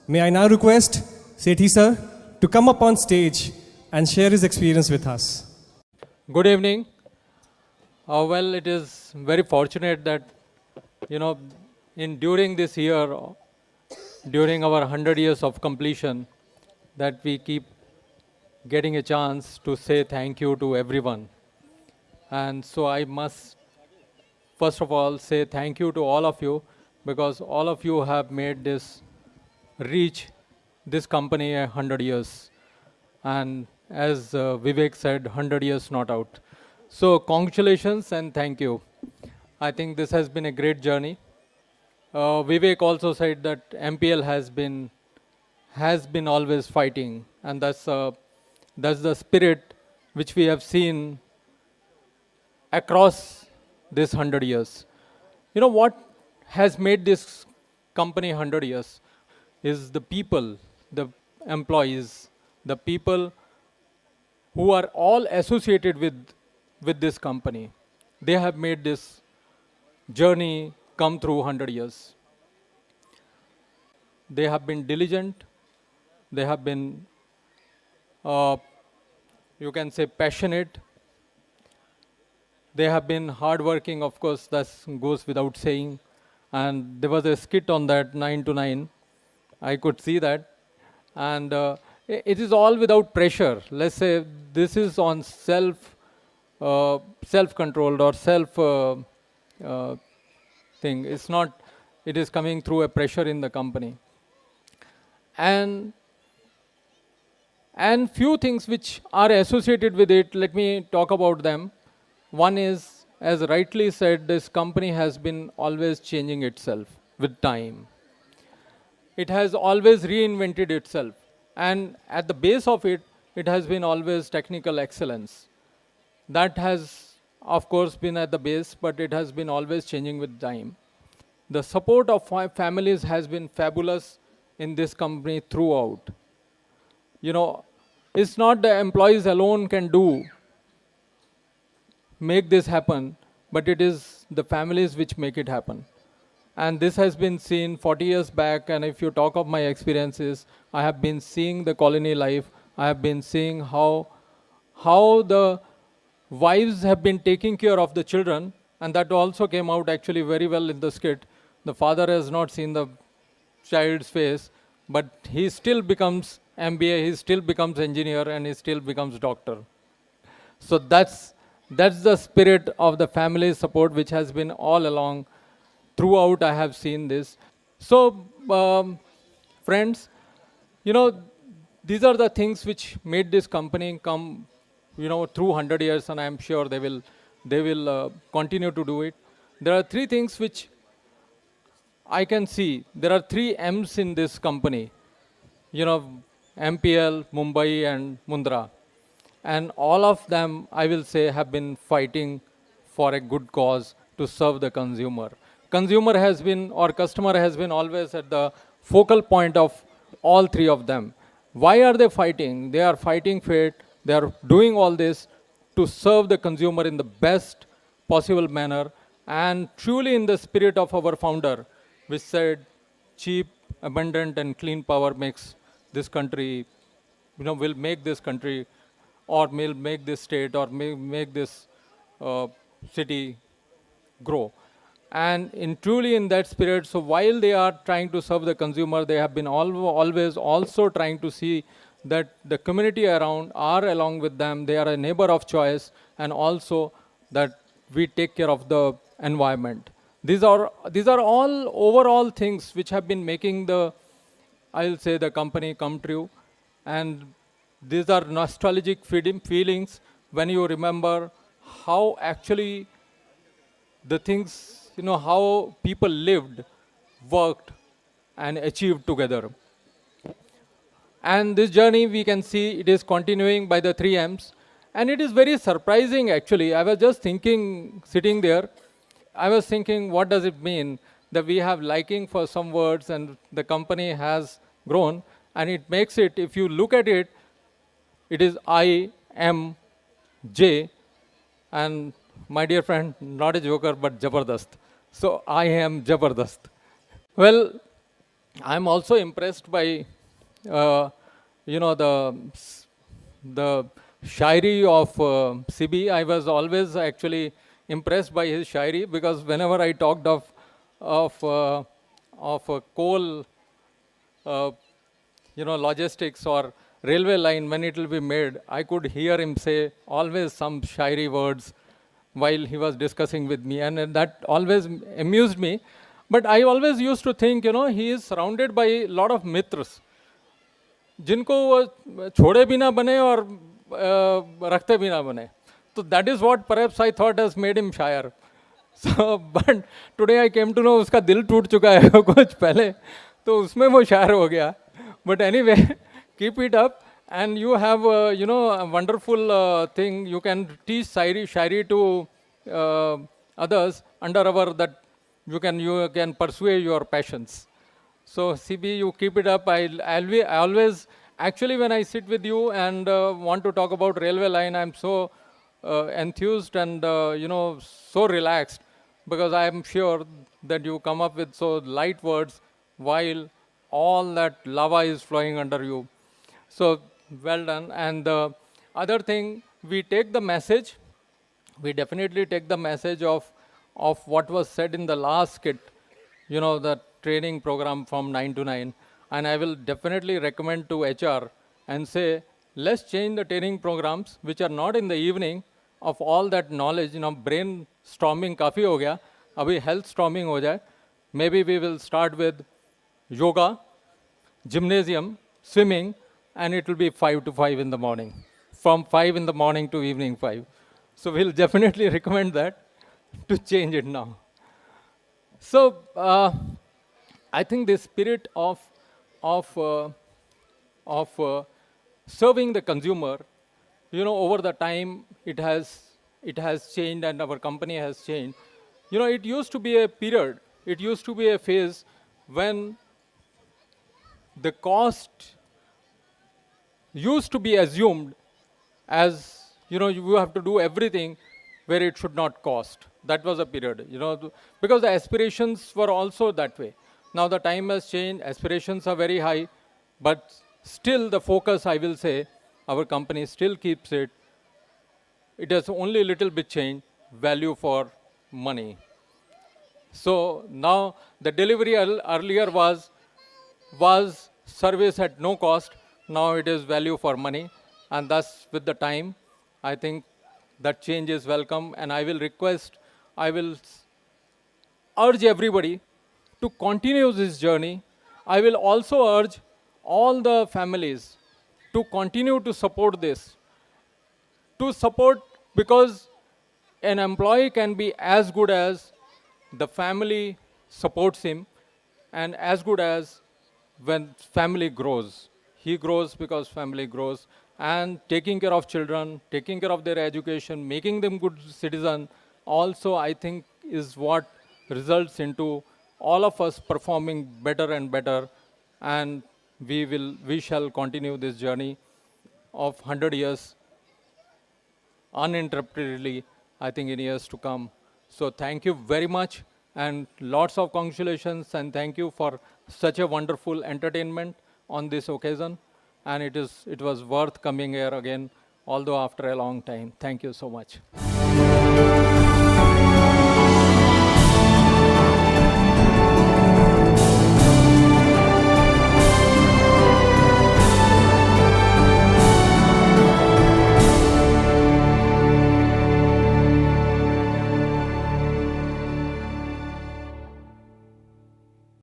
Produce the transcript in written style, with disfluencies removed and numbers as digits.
May I now request Sethi sir to come up on stage and share his experience with us. Good evening. Well, it is very fortunate that, you know, during this year, during our 100 years of completion, that we keep getting a chance to say thank you to everyone. And so I must, first of all, say thank you to all of you, because all of you have made this reach this company 100 years. And as Vivek said, 100 years not out. So congratulations and thank you. I think this has been a great journey. Vivek also said that MPL has been always fighting, and that's the spirit which we have seen across this 100 years. You know what has made this company 100 years is the people, the employees, the people who are all associated with this company. They have made this journey come through 100 years. They have been diligent. They have been, you can say, passionate. They have been hardworking, of course, that goes without saying. And there was a skit on that 9 to 9. I could see that. And it is all without pressure. Let's say this is on self-controlled or thing. It's not, it is coming through a pressure in the company. And few things which are associated with it, let me talk about them. One is, as rightly said, this company has been always changing itself with time. It has always reinvented itself. And at the base of it, it has been always technical excellence. That has, of course, been at the base, but it has been always changing with time. The support of families has been fabulous in this company throughout. You know, it's not the employees alone can make this happen, but it is the families which make it happen. And this has been seen 40 years back, and if you talk of my experiences, I have been seeing the colony life. I have been seeing how the wives have been taking care of the children, and that also came out actually very well in the skit. The father has not seen the child's face, but he still becomes MBA, he still becomes engineer, and he still becomes doctor. So that's the spirit of the family support which has been all along. Throughout, I have seen this. So, friends, you know, these are the things which made this company come, you know, through 100 years, and I am sure they will continue to do it. There are three things which I can see. There are three M's in this company, you know, MPL, Mumbai, and Mundra. And all of them, I will say, have been fighting for a good cause to serve the consumer. Consumer has been, or customer has been always at the focal point of all three of them. Why are they fighting? They are fighting fate. They are doing all this to serve the consumer in the best possible manner, and truly in the spirit of our founder, which said, cheap, abundant, and clean power makes this country, you know, will make this country, or will make this state, or make this city grow. And truly in that spirit, so while they are trying to serve the consumer, they have been always also trying to see that the community around are along with them, they are a neighbor of choice, and also that we take care of the environment. These are all overall things which have been making I'll say, the company come true. And these are nostalgic feelings when you remember how actually the things, you know, how people lived, worked, and achieved together. And this journey, we can see it is continuing by the 3 M's. And it is very surprising, actually. I was just thinking, sitting there, I was thinking, what does it mean that we have liking for some words and the company has grown? And it makes it, if you look at it, it is I, M, J, and my dear friend, not a joker, but Jabardast. So I am Jabardast. Well, I'm also impressed by, you know, the shairi of CB. I was always actually impressed by his shairi, because whenever I talked of uh, coal, uh, logistics or railway line when it will be made, I could hear him say always some shairi words while he was discussing with me, and that always amused me. But I always used to think, he is surrounded by a lot of mitras, जिनको वो छोड़े भी ना बने और रखते भी ना बने. तो that is what perhaps I thought has made him shyer. So, but today I came to know उसका दिल टूट चुका है कुछ पहले, तो उसमें वो शायर हो गया. But anyway, keep it up, and you have a wonderful thing. You can teach shairi to others under our that you can pursue your passions. So CB, you keep it up. I always, actually, when I sit with you and want to talk about railway line, I'm so enthused and so relaxed, because I am sure that you come up with so light words while all that lava is flowing under you. So well done. And the other thing, we take the message. We definitely take the message of what was said in the last skit, the training program from 9 to 9. And I will definitely recommend to HR and say, let's change the training programs which are not in the evening, of all that knowledge. Brain storming काफ़ी हो गया, अभी health storming हो जाए. Maybe we will start with yoga, gymnasium, swimming, and it will be 5 to 5 in the morning, from 5 in the morning to evening 5. So we'll definitely recommend that to change it now. So I think the spirit of serving the consumer, over the time it has changed, and our company has changed. It used to be a period, it used to be a phase when the cost used to be assumed as, you have to do everything where it should not cost. That was a period, because the aspirations were also that way. Now the time has changed, aspirations are very high, but still the focus, I will say, our company still keeps it. It has only a little bit changed, value for money. So now the delivery earlier was service at no cost. Now it is value for money, and thus with the time, I think that change is welcome. And I will urge everybody to continue this journey. I will also urge all the families to continue to support this. To support, because an employee can be as good as the family supports him, and as good as when family grows. He grows because family grows. And taking care of children, taking care of their education, making them good citizen, also I think is what results into all of us performing better and better. And we shall continue this journey of 100 years uninterruptedly, I think, in years to come. So thank you very much, and lots of congratulations, and thank you for such a wonderful entertainment on this occasion. And it was worth coming here again, although after a long time. Thank you so much.